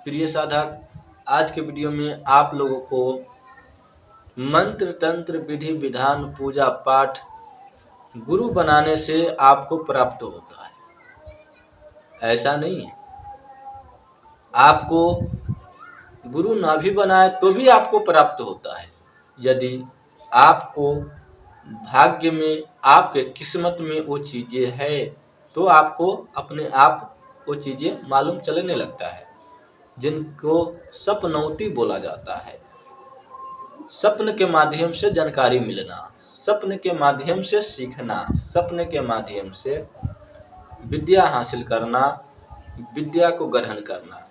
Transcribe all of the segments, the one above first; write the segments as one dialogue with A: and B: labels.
A: प्रिय साधक, आज के वीडियो में आप लोगों को मंत्र तंत्र विधि विधान पूजा पाठ गुरु बनाने से आपको प्राप्त होता है। ऐसा नहीं है, आपको गुरु ना भी बनाए तो भी आपको प्राप्त होता है। यदि आपको भाग्य में, आपके किस्मत में वो चीज़ें है तो आपको अपने आप वो चीज़ें मालूम चलने लगता है, जिनको सपनौती बोला जाता है। सपन के माध्यम से जानकारी मिलना, सपन के माध्यम से सीखना, सपने के माध्यम से विद्या हासिल करना, विद्या को ग्रहण करना।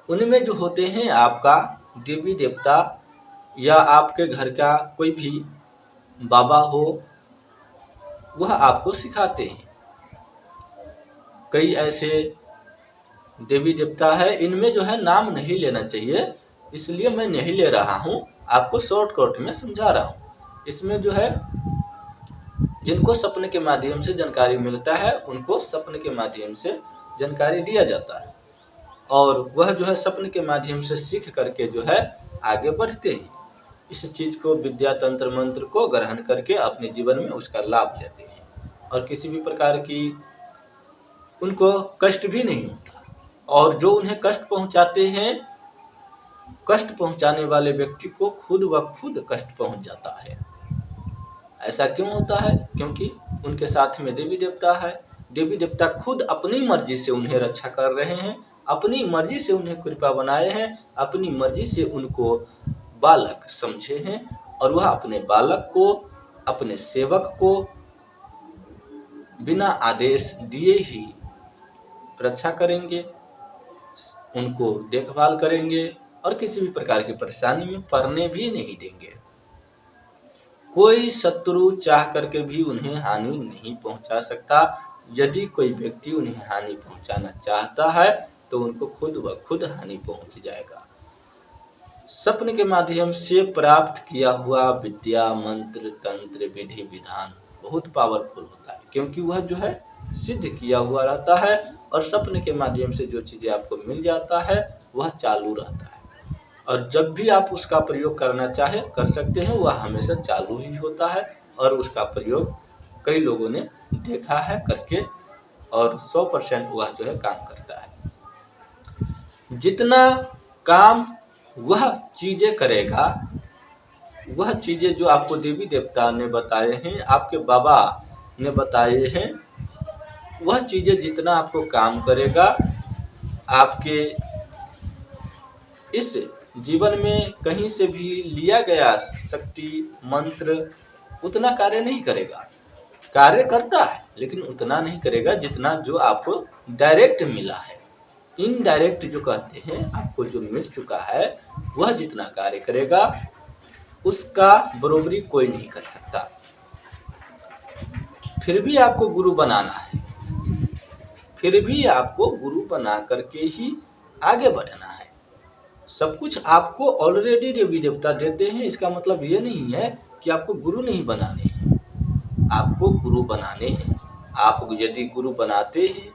A: उनमें जो होते हैं आपका देवी देवता या आपके घर का कोई भी बाबा हो, वह आपको सिखाते हैं। कई ऐसे देवी देवता है, इनमें जो है नाम नहीं लेना चाहिए, इसलिए मैं नहीं ले रहा हूँ, आपको शॉर्टकट में समझा रहा हूँ। इसमें जो है जिनको सपने के माध्यम से जानकारी मिलता है उनको सपने के माध्यम से जानकारी दिया जाता है, और वह जो है सपने के माध्यम से सीख करके जो है आगे बढ़ते हैं। इस चीज़ को, विद्या तंत्र मंत्र को ग्रहण करके अपने जीवन में उसका लाभ लेते हैं, और किसी भी प्रकार की उनको कष्ट भी नहीं होता। और जो उन्हें कष्ट पहुंचाते हैं, कष्ट पहुंचाने वाले व्यक्ति को खुद व खुद कष्ट पहुंच जाता है। ऐसा क्यों होता है? क्योंकि उनके साथ में देवी देवता है। देवी देवता खुद अपनी मर्जी से उन्हें रक्षा कर रहे हैं, अपनी मर्जी से उन्हें कृपा बनाए हैं, अपनी मर्जी से उनको बालक समझे हैं, और वह अपने बालक को, अपने सेवक को बिना आदेश दिए ही रक्षा करेंगे, उनको देखभाल करेंगे, और किसी भी प्रकार की परेशानी में पड़ने भी नहीं देंगे। कोई शत्रु चाह करके भी उन्हें हानि नहीं पहुंचा सकता। यदि कोई व्यक्ति उन्हें हानि पहुंचाना चाहता है तो उनको खुद व खुद हानि पहुंच जाएगा। सपने के माध्यम से प्राप्त किया हुआ विद्या, मंत्र, तंत्र, विधि विधान बहुत पावरफुल होता है, क्योंकि वह जो है सिद्ध किया हुआ रहता है, और सपने के माध्यम से जो चीज़ें आपको मिल जाता है वह चालू रहता है, और जब भी आप उसका प्रयोग करना चाहे कर सकते हैं। वह हमेशा चालू ही होता है, और उसका प्रयोग कई लोगों ने देखा है करके, और 100% वह जो है काम करता है। जितना काम वह चीज़ें करेगा, वह चीज़ें जो आपको देवी देवता ने बताए हैं, आपके बाबा ने बताए हैं, वह चीज़ें जितना आपको काम करेगा, आपके इस जीवन में कहीं से भी लिया गया शक्ति मंत्र उतना कार्य नहीं करेगा। कार्य करता है लेकिन उतना नहीं करेगा जितना जो आपको डायरेक्ट मिला है। इनडायरेक्ट जो कहते हैं, आपको जो मिल चुका है वह जितना कार्य करेगा उसका बरोबरी कोई नहीं कर सकता। फिर भी आपको गुरु बनाना है, फिर भी आपको गुरु बना करके ही आगे बढ़ना है। सब कुछ आपको ऑलरेडी देवी देवता देते हैं, इसका मतलब ये नहीं है कि आपको गुरु नहीं बनाने हैं, आपको गुरु बनाने हैं। आप यदि गुरु बनाते हैं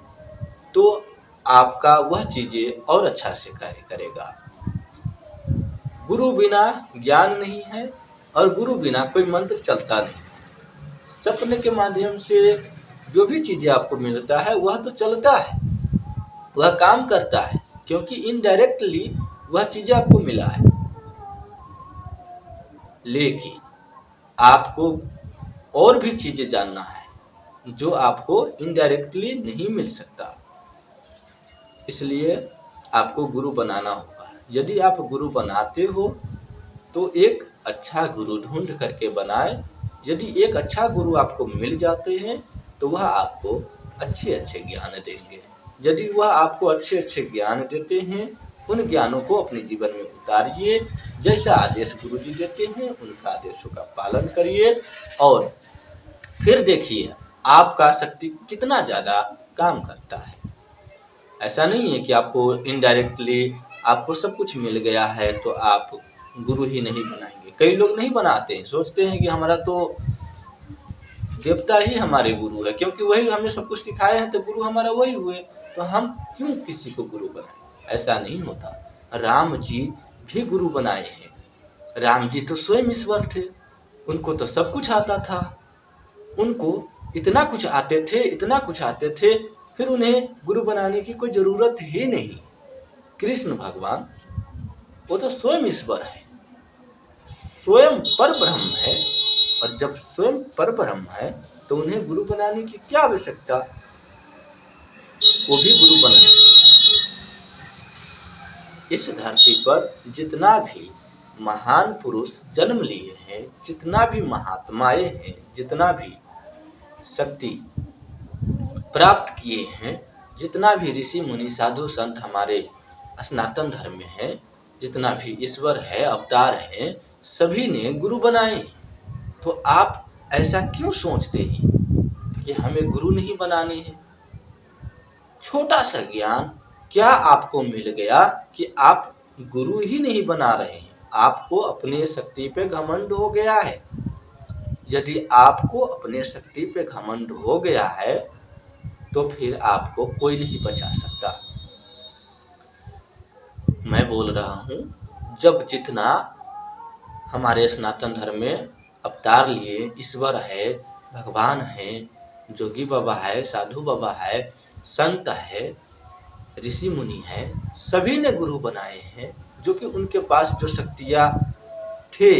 A: तो आपका वह चीज़ें और अच्छा से कार्य करेगा। गुरु बिना ज्ञान नहीं है, और गुरु बिना कोई मंत्र चलता नहीं। सपने के माध्यम से जो भी चीज़ें आपको मिलता है वह तो चलता है, वह काम करता है, क्योंकि इनडायरेक्टली वह चीज़ें आपको मिला है। लेकिन आपको और भी चीज़ें जानना है जो आपको इनडायरेक्टली नहीं मिल सकता, इसलिए आपको गुरु बनाना होगा। यदि आप गुरु बनाते हो तो एक अच्छा गुरु ढूंढ करके बनाए। यदि एक अच्छा गुरु आपको मिल जाते हैं तो वह आपको अच्छे अच्छे ज्ञान देंगे। यदि वह आपको अच्छे अच्छे ज्ञान देते हैं, उन ज्ञानों को अपने जीवन में उतारिए। जैसा आदेश गुरु जी देते हैं उनका आदेशों का पालन करिए, और फिर देखिए आपका शक्ति कितना ज़्यादा काम करता है। ऐसा नहीं है कि आपको इनडायरेक्टली आपको सब कुछ मिल गया है तो आप गुरु ही नहीं बनाएंगे। कई लोग नहीं बनाते हैं, सोचते हैं कि हमारा तो देवता ही हमारे गुरु है, क्योंकि वही हमें सब कुछ सिखाए हैं तो गुरु हमारा वही हुए, तो हम क्यों किसी को गुरु बनाएं। ऐसा नहीं होता। राम जी भी गुरु बनाए हैं। राम जी तो स्वयं ईश्वर थे, उनको तो सब कुछ आता था। उनको इतना कुछ आते थे, इतना कुछ आते थे, फिर उन्हें गुरु बनाने की कोई जरूरत ही नहीं। कृष्ण भगवान वो तो स्वयं ईश्वर है, स्वयं पर ब्रह्म है। और जब स्वयं पर ब्रह्म है तो उन्हें गुरु बनाने की क्या आवश्यकता, वो भी गुरु बने। इस धरती पर जितना भी महान पुरुष जन्म लिए हैं, जितना भी महात्माएं हैं, जितना भी शक्ति प्राप्त किए हैं, जितना भी ऋषि मुनि साधु संत हमारे सनातन धर्म में है, जितना भी ईश्वर है, अवतार है, सभी ने गुरु बनाए। तो आप ऐसा क्यों सोचते हैं कि हमें गुरु नहीं बनाने हैं? छोटा सा ज्ञान क्या आपको मिल गया कि आप गुरु ही नहीं बना रहे हैं? आपको अपने शक्ति पे घमंड हो गया है। यदि आपको अपने शक्ति पे घमंड हो गया है तो फिर आपको कोई नहीं बचा सकता। मैं बोल रहा हूँ, जब जितना हमारे सनातन धर्म में अवतार लिए ईश्वर है, भगवान है, जोगी बाबा है, साधु बाबा है, संत है, ऋषि मुनि है, सभी ने गुरु बनाए हैं, जो कि उनके पास जो शक्तियाँ थे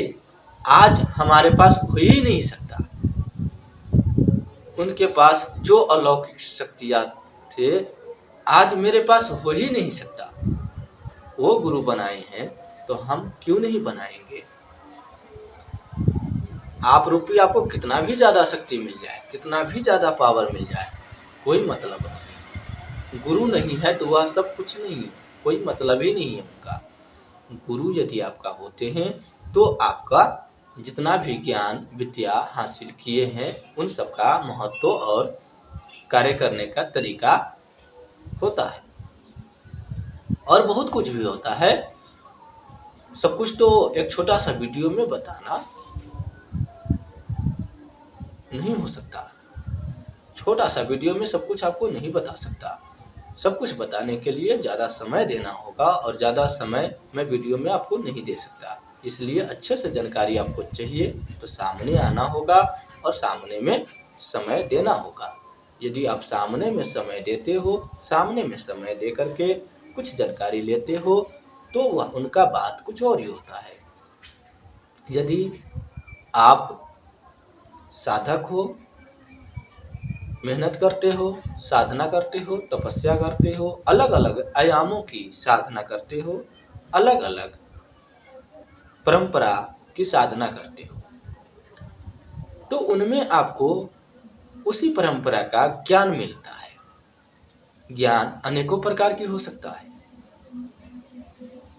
A: आज हमारे पास हो ही नहीं सकता। उनके पास जो अलौकिक शक्तियाँ थे आज मेरे पास हो ही नहीं सकता। वो गुरु बनाए हैं तो हम क्यों नहीं बनाएंगे? आप रूपी आपको कितना भी ज़्यादा शक्ति मिल जाए, कितना भी ज़्यादा पावर मिल जाए, कोई मतलब नहीं। गुरु नहीं है तो वह सब कुछ नहीं है, कोई मतलब ही नहीं है उनका। गुरु यदि आपका होते हैं तो आपका जितना भी ज्ञान विद्या हासिल किए हैं उन सब का महत्व और कार्य करने का तरीका होता है। और बहुत कुछ भी होता है, सब कुछ तो एक छोटा सा वीडियो में बताना नहीं हो सकता। छोटा सा वीडियो में सब कुछ आपको नहीं बता सकता। सब कुछ बताने के लिए ज़्यादा समय देना होगा और ज़्यादा समय मैं वीडियो में आपको नहीं दे सकता। इसलिए अच्छे से जानकारी आपको चाहिए तो सामने आना होगा और सामने में समय देना होगा। यदि आप सामने में समय देते हो, सामने में समय दे करके कुछ जानकारी लेते हो तो वह उनका बात कुछ और ही होता है। यदि आप साधक हो, मेहनत करते हो, साधना करते हो, तपस्या करते हो, अलग अलग आयामों की साधना करते हो, अलग अलग परंपरा की साधना करते हो, तो उनमें आपको उसी परंपरा का ज्ञान मिलता है। ज्ञान अनेकों प्रकार की हो सकता है।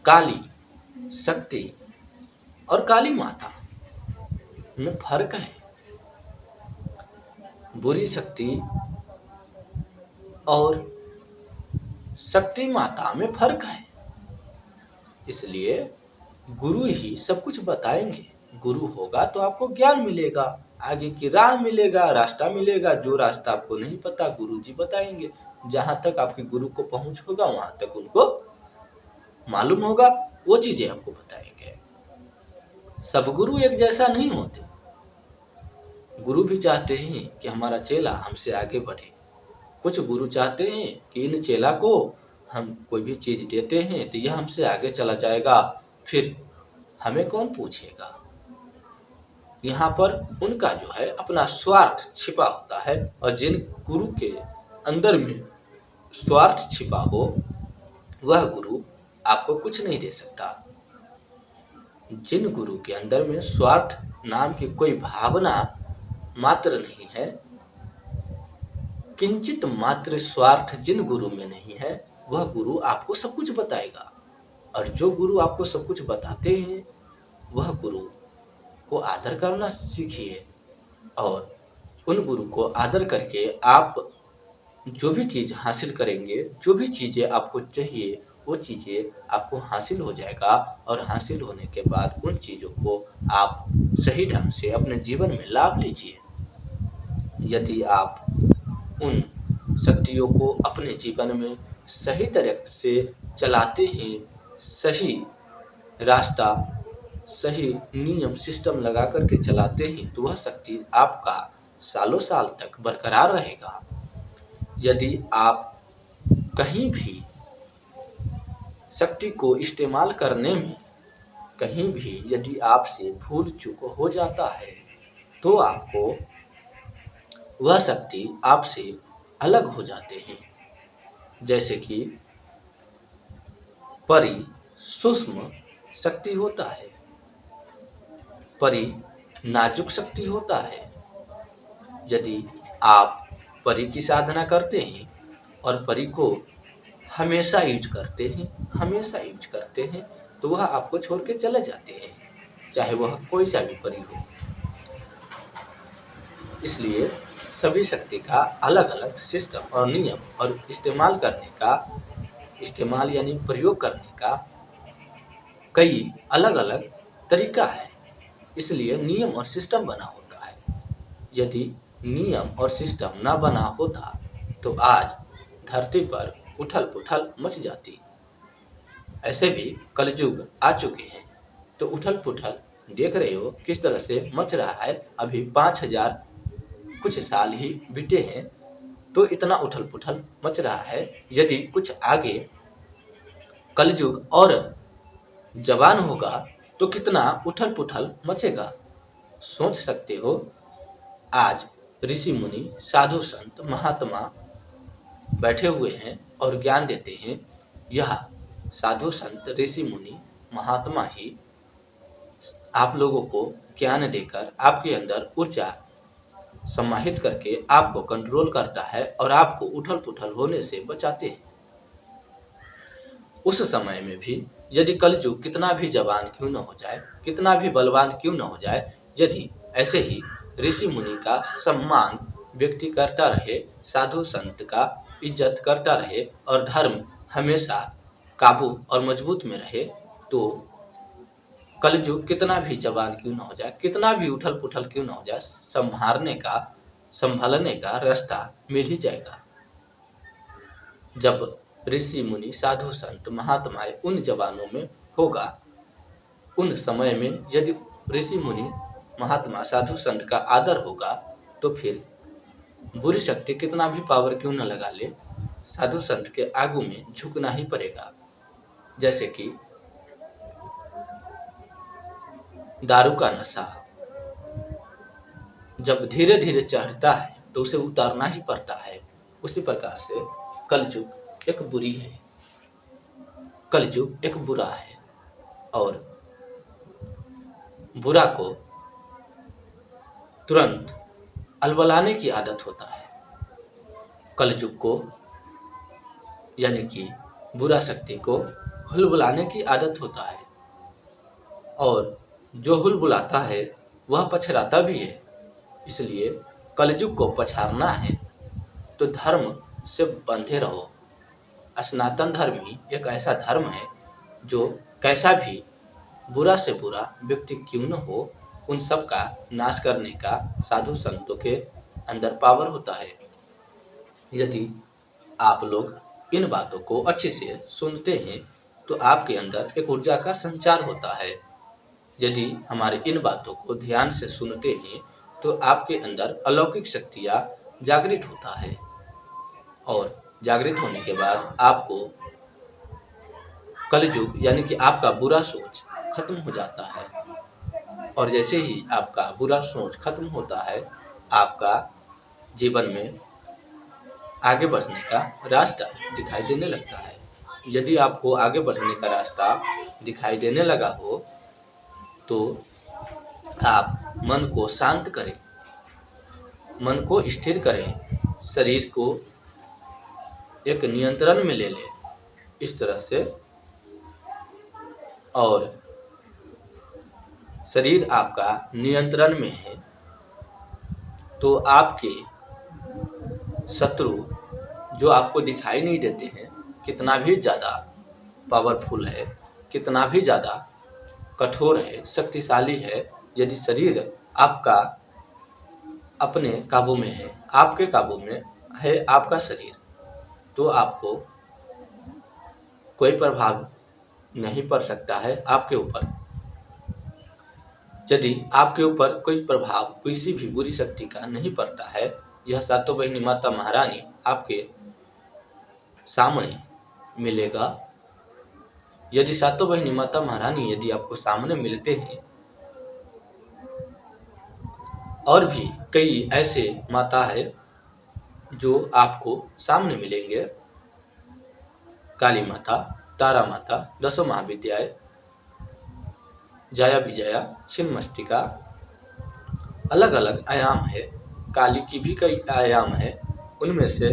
A: काली शक्ति और काली माता में फर्क है। बुरी शक्ति और शक्ति माता में फर्क है। इसलिए गुरु ही सब कुछ बताएंगे। गुरु होगा तो आपको ज्ञान मिलेगा, आगे की राह मिलेगा, रास्ता मिलेगा। जो रास्ता आपको नहीं पता गुरु जी बताएंगे। जहाँ तक आपके गुरु को पहुँच होगा वहाँ तक उनको मालूम होगा, वो चीजें आपको बताएंगे। सब गुरु एक जैसा नहीं होते। गुरु भी चाहते हैं कि हमारा चेला हमसे आगे बढ़े। कुछ गुरु चाहते हैं कि इन चेला को हम कोई भी चीज देते हैं तो यह हमसे आगे चला जाएगा, फिर हमें कौन पूछेगा। यहाँ पर उनका जो है अपना स्वार्थ छिपा होता है। और जिन गुरु के अंदर में स्वार्थ छिपा हो वह गुरु आपको कुछ नहीं दे सकता। जिन गुरु के अंदर में स्वार्थ नाम की कोई भावना मात्र नहीं है, किंचित मात्र स्वार्थ जिन गुरु में नहीं है, वह गुरु आपको सब कुछ बताएगा। और जो गुरु आपको सब कुछ बताते हैं वह गुरु को आदर करना सीखिए। और उन गुरु को आदर करके आप जो भी चीज़ हासिल करेंगे, जो भी चीज़ें आपको चाहिए वो चीज़ें आपको हासिल हो जाएगा। और हासिल होने के बाद उन चीज़ों को आप सही ढंग से अपने जीवन में लाभ लीजिए। यदि आप उन शक्तियों को अपने जीवन में सही तरह से चलाते हैं, सही रास्ता, सही नियम सिस्टम लगा करके चलाते हैं, तो वह शक्ति आपका सालों साल तक बरकरार रहेगा। यदि आप कहीं भी शक्ति को इस्तेमाल करने में कहीं भी यदि आपसे भूल चूक हो जाता है, तो आपको वह शक्ति आपसे अलग हो जाते हैं। जैसे कि परि सूक्ष्म शक्ति होता है, परि नाजुक शक्ति होता है। यदि आप परि की साधना करते हैं और परि को हमेशा यूज करते हैं, तो वह आपको छोड़ के चले जाते हैं, चाहे वह कोई सा भी परि हो। इसलिए सभी शक्ति का अलग अलग सिस्टम और नियम और इस्तेमाल यानी प्रयोग करने का कई अलग अलग तरीका है। इसलिए नियम और सिस्टम बना होता है। यदि नियम और सिस्टम ना बना होता तो आज धरती पर उथल पुथल मच जाती। ऐसे भी कलयुग आ चुके हैं, तो उथल पुथल देख रहे हो किस तरह से मच रहा है। अभी 5000 कुछ साल ही बीते हैं, तो इतना उथल पुथल मच रहा है। यदि कुछ आगे कलयुग और जवान होगा तो कितना उथल पुथल मचेगा, सोच सकते हो। आज ऋषि मुनि साधु संत महात्मा बैठे हुए हैं और ज्ञान देते हैं। यह साधु संत ऋषि मुनि महात्मा ही आप लोगों को ज्ञान देकर आपके अंदर ऊर्जा समाहित करके आपको कंट्रोल करता है और आपको उथल पुथल होने से बचाते हैं। उस समय में भी यदि कलयुग कितना भी जवान क्यों न हो जाए, कितना भी बलवान क्यों न हो जाए, यदि ऐसे ही ऋषि मुनि का सम्मान व्यक्ति करता रहे, साधु संत का इज्जत करता रहे और धर्म हमेशा काबू और मजबूत में रहे, तो कलयुग कितना भी जवान क्यों न हो जाए, कितना भी उथल पुथल क्यों न हो जाए, संभलने का रास्ता मिल ही जाएगा। जब ऋषि मुनि साधु संत महात्माएं उन जवानों में होगा, उन समय में यदि ऋषि मुनि महात्मा साधु संत का आदर होगा, तो फिर बुरी शक्ति कितना भी पावर क्यों न लगा ले, साधु संत के आगू में झुकना ही पड़ेगा। जैसे कि दारू का नशा जब धीरे धीरे चढ़ता है तो उसे उतारना ही पड़ता है। उसी प्रकार से कलयुग एक बुरी है, कलयुग एक बुरा है और बुरा को तुरंत अलबलाने की आदत होता है। कलयुग को यानी कि बुरा शक्ति को हुलबुलाने की आदत होता है, और जो हुलबुलाता है वह पछड़ाता भी है। इसलिए कलयुग को पछाड़ना है तो धर्म से बंधे रहो। सनातन धर्म ही एक ऐसा धर्म है जो कैसा भी बुरा से बुरा व्यक्ति क्यों न हो, उन सब का नाश करने का साधु संतों के अंदर पावर होता है। यदि आप लोग इन बातों को अच्छे से सुनते हैं तो आपके अंदर एक ऊर्जा का संचार होता है। यदि हमारे इन बातों को ध्यान से सुनते हैं तो आपके अंदर अलौकिक शक्तियाँ जागृत होता है, और जागृत होने के बाद आपको कलयुग यानी कि आपका बुरा सोच खत्म हो जाता है। और जैसे ही आपका बुरा सोच खत्म होता है, आपका जीवन में आगे बढ़ने का रास्ता दिखाई देने लगता है। यदि आपको आगे बढ़ने का रास्ता दिखाई देने लगा हो तो आप मन को शांत करें, मन को स्थिर करें, शरीर को एक नियंत्रण में ले लें इस तरह से। और शरीर आपका नियंत्रण में है तो आपके शत्रु जो आपको दिखाई नहीं देते हैं, कितना भी ज़्यादा पावरफुल है, कितना भी ज़्यादा कठोर है, शक्तिशाली है, यदि शरीर आपका अपने काबू में है, आपके काबू में है आपका शरीर, तो आपको कोई प्रभाव नहीं पड़ सकता है आपके ऊपर। यदि आपके ऊपर कोई प्रभाव किसी भी बुरी शक्ति का नहीं पड़ता है, यह सातों बहिनी माता महारानी आपके सामने मिलेगा। यदि सातों बहिनी माता महारानी यदि आपको सामने मिलते हैं, और भी कई ऐसे माता है जो आपको सामने मिलेंगे, काली माता, तारा माता, दसों महाविद्याएं, जया विजया, छिन्नमस्तिका, अलग अलग आयाम है। काली की भी कई आयाम है। उनमें से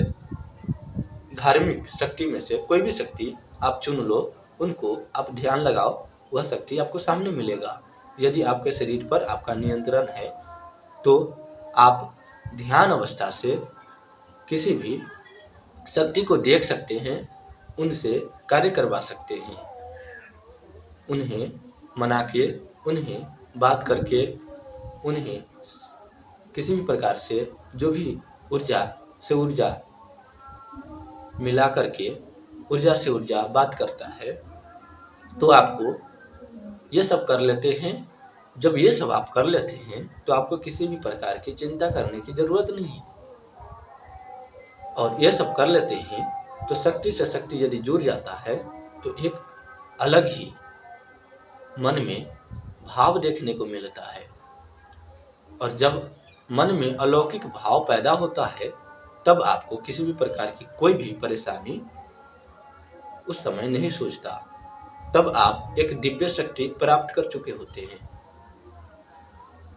A: धार्मिक शक्ति में से कोई भी शक्ति आप चुन लो, उनको आप ध्यान लगाओ, वह शक्ति आपको सामने मिलेगा। यदि आपके शरीर पर आपका नियंत्रण है तो आप ध्यान अवस्था से किसी भी शक्ति को देख सकते हैं, उनसे कार्य करवा सकते हैं, उन्हें मना के, उन्हें बात करके, उन्हें किसी भी प्रकार से जो भी ऊर्जा से ऊर्जा मिला करके ऊर्जा से ऊर्जा बात करता है, तो आपको ये सब कर लेते हैं। जब ये सब आप कर लेते हैं तो आपको किसी भी प्रकार की चिंता करने की जरूरत नहीं है। और ये सब कर लेते हैं तो शक्ति से शक्ति यदि जुड़ जाता है तो एक अलग ही मन में भाव देखने को मिलता है। और जब मन में अलौकिक भाव पैदा होता है तब आपको किसी भी प्रकार की कोई भी परेशानी उस समय नहीं सोचता। तब आप एक दिव्य शक्ति प्राप्त कर चुके होते हैं।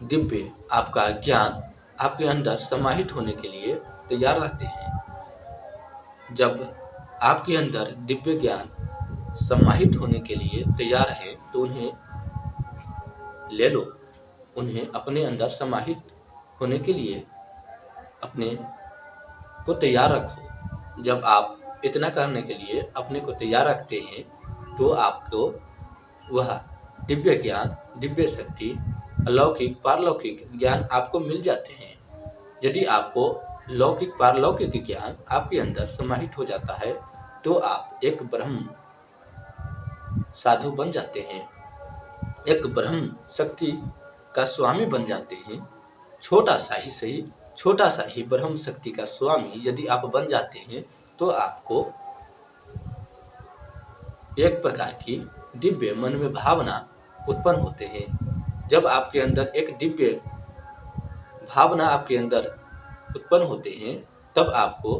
A: दिव्य आपका ज्ञान आपके अंदर समाहित होने के लिए तैयार रहते हैं। जब आपके अंदर दिव्य ज्ञान समाहित होने के लिए तैयार है तो उन्हें ले लो, उन्हें अपने अंदर समाहित होने के लिए अपने को तैयार रखो। जब आप इतना करने के लिए अपने को तैयार रखते हैं तो आपको वह दिव्य ज्ञान, दिव्य शक्ति, अलौकिक पारलौकिक ज्ञान आपको मिल जाते हैं। यदि आपको लौकिक पारलौकिक ज्ञान आपके अंदर समाहित हो जाता है तो आप एक ब्रह्म साधु बन जाते हैं, एक ब्रह्म शक्ति का स्वामी बन जाते हैं। छोटा सा ही सही, छोटा सा ही ब्रह्म शक्ति का स्वामी यदि आप बन जाते हैं तो आपको एक प्रकार की दिव्य मन में भावना उत्पन्न होते हैं। जब आपके अंदर एक दिव्य भावना आपके अंदर उत्पन्न होते हैं तब आपको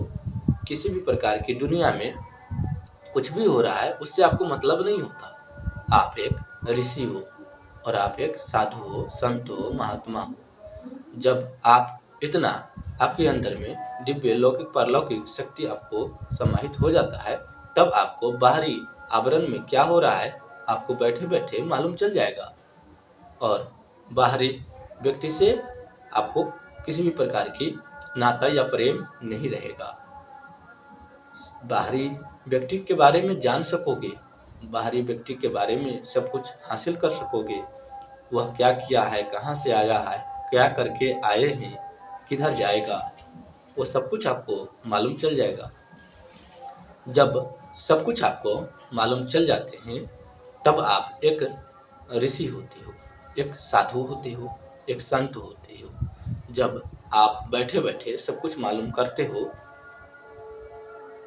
A: किसी भी प्रकार की दुनिया में कुछ भी हो रहा है उससे आपको मतलब नहीं होता। आप एक ऋषि हो और आप एक साधु हो, संत हो, महात्मा हो। जब आप इतना आपके अंदर में दिव्य लौकिक पारलौकिक शक्ति आपको समाहित हो जाता है तब आपको बाहरी आवरण में क्या हो रहा है आपको बैठे बैठे मालूम चल जाएगा। और बाहरी व्यक्ति से आपको किसी भी प्रकार की नाता या प्रेम नहीं रहेगा। बाहरी व्यक्ति के बारे में जान सकोगे, बाहरी व्यक्ति के बारे में सब कुछ हासिल कर सकोगे। वह क्या किया है, कहाँ से आया है, क्या करके आए हैं, किधर जाएगा, वो सब कुछ आपको मालूम चल जाएगा। जब सब कुछ आपको मालूम चल जाते हैं तब आप एक ऋषि होते हो, एक साधु होते हो, एक संत होते हो। जब आप बैठे बैठे सब कुछ मालूम करते हो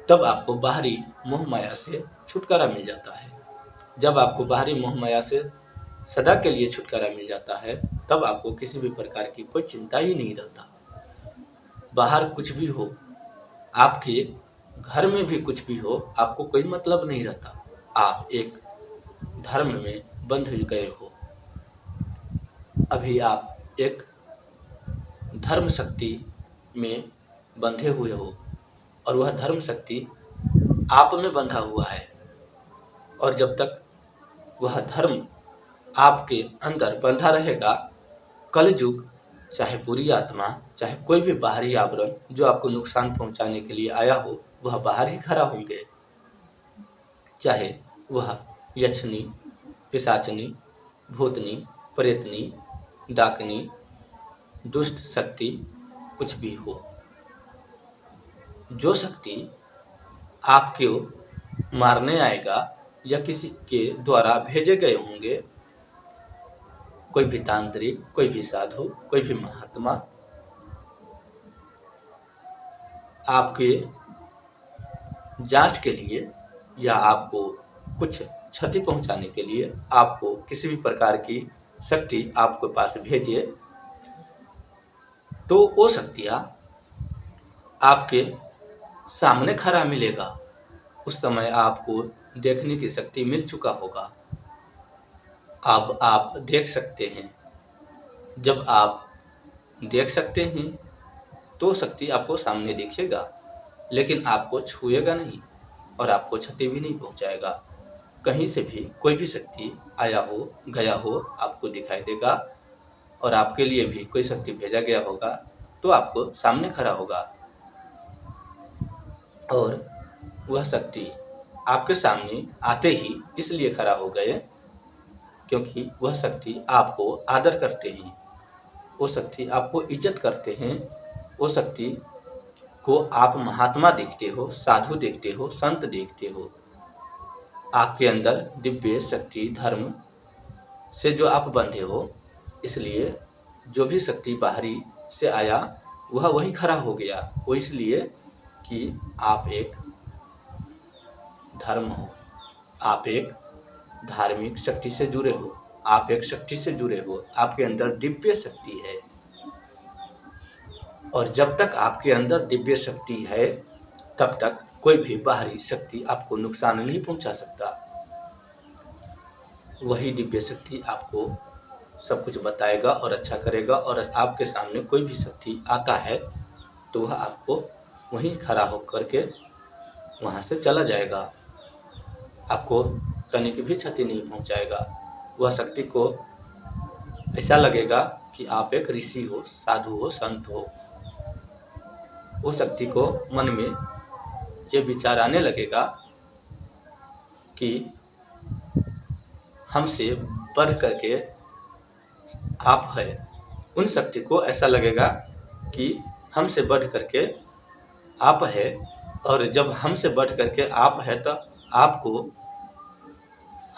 A: तब आपको बाहरी मोह माया से छुटकारा मिल जाता है। जब आपको बाहरी मोह माया से सदा के लिए छुटकारा मिल जाता है तब आपको किसी भी प्रकार की कोई चिंता ही नहीं रहता। बाहर कुछ भी हो, आपके घर में भी कुछ भी हो, आपको कोई मतलब नहीं रहता। आप एक धर्म में बंध गए हो। अभी आप एक धर्म शक्ति में बंधे हुए हो और वह धर्म शक्ति आप में बंधा हुआ है। और जब तक वह धर्म आपके अंदर बंधा रहेगा, कलयुग चाहे बुरी आत्मा, चाहे कोई भी बाहरी आवरण जो आपको नुकसान पहुंचाने के लिए आया हो, वह बाहर ही खड़ा होंगे। चाहे वह यक्षनी, पिशाचनी, भूतनी, प्रेतनी, डाकनी, दुष्ट शक्ति कुछ भी हो। जो शक्ति आपको मारने आएगा या किसी के द्वारा भेजे गए होंगे, कोई भी तांत्रिक, कोई भी साधु, कोई भी महात्मा आपके जांच के लिए या आपको कुछ क्षति पहुंचाने के लिए आपको किसी भी प्रकार की शक्ति आपके पास भेजे, तो वो शक्तियाँ आपके सामने खड़ा मिलेगा। उस समय आपको देखने की शक्ति मिल चुका होगा। अब आप देख सकते हैं। जब आप देख सकते हैं तो शक्ति आपको सामने दिखेगा, लेकिन आपको छुएगा नहीं और आपको क्षति भी नहीं पहुंचाएगा। कहीं से भी कोई भी शक्ति आया हो, गया हो, आपको दिखाई देगा और आपके लिए भी कोई शक्ति भेजा गया होगा तो आपको सामने खड़ा होगा और वह शक्ति आपके सामने आते ही इसलिए खड़ा हो गए क्योंकि वह शक्ति आपको आदर करते हैं, वो शक्ति आपको इज्जत करते हैं, वो शक्ति को आप महात्मा देखते हो, साधु देखते हो, संत देखते हो। आपके अंदर दिव्य शक्ति धर्म से जो आप बंधे हो, इसलिए जो भी शक्ति बाहरी से आया वह वहीं खड़ा हो गया। वो इसलिए कि आप एक धर्म हो, आप एक धार्मिक शक्ति से जुड़े हो, आप एक शक्ति से जुड़े हो, आपके अंदर दिव्य शक्ति है। और जब तक आपके अंदर दिव्य शक्ति है तब तक कोई भी बाहरी शक्ति आपको नुकसान नहीं पहुंचा सकता। वही दिव्य शक्ति आपको सब कुछ बताएगा और अच्छा करेगा। और आपके सामने कोई भी शक्ति आता है तो वह आपको वहीं खड़ा होकर के वहाँ से चला जाएगा, आपको तनिक भी क्षति नहीं पहुंचाएगा। वह शक्ति को ऐसा लगेगा कि आप एक ऋषि हो, साधु हो, संत हो। वो शक्ति को मन में ये विचार आने लगेगा कि हमसे बढ़ करके आप है। उन शक्ति को ऐसा लगेगा कि हमसे बढ़ करके आप है, और जब हमसे बढ़ करके आप है तो आपको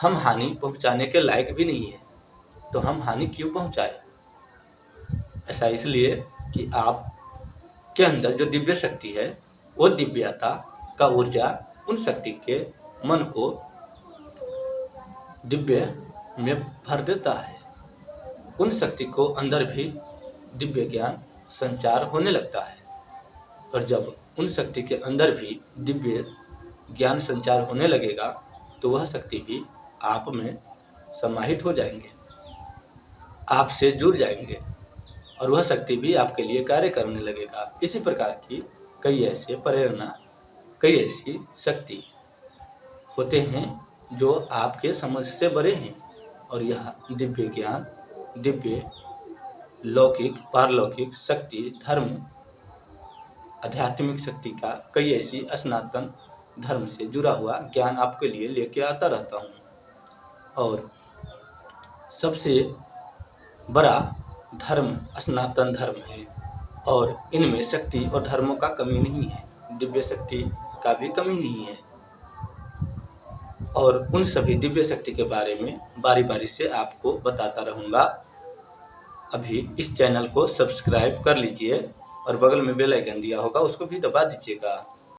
A: हम हानि पहुंचाने के लायक भी नहीं है, तो हम हानि क्यों पहुंचाए। ऐसा इसलिए कि आप के अंदर जो दिव्य शक्ति है वो दिव्यता का ऊर्जा उन शक्ति के मन को दिव्य में भर देता है। उन शक्ति को अंदर भी दिव्य ज्ञान संचार होने लगता है, और जब उन शक्ति के अंदर भी दिव्य ज्ञान संचार होने लगेगा तो वह शक्ति भी आप में समाहित हो जाएंगे, आपसे जुड़ जाएंगे, और वह शक्ति भी आपके लिए कार्य करने लगेगा। इसी प्रकार की कई ऐसे प्रेरणा, कई ऐसी शक्ति होते हैं जो आपके समझ से बड़े हैं, और यह दिव्य ज्ञान, दिव्य लौकिक, पारलौकिक शक्ति, धर्म, आध्यात्मिक शक्ति का कई ऐसी सनातन धर्म से जुड़ा हुआ ज्ञान आपके लिए लेके आता रहता हूँ। और सबसे बड़ा धर्म सनातन धर्म है, और इनमें शक्ति और धर्मों का कमी नहीं है, दिव्य शक्ति का भी कमी नहीं है। और उन सभी दिव्य शक्ति के बारे में बारी बारी से आपको बताता रहूँगा। अभी इस चैनल को सब्सक्राइब कर लीजिए और बगल में बेल आइकन दिया होगा उसको भी दबा दीजिएगा।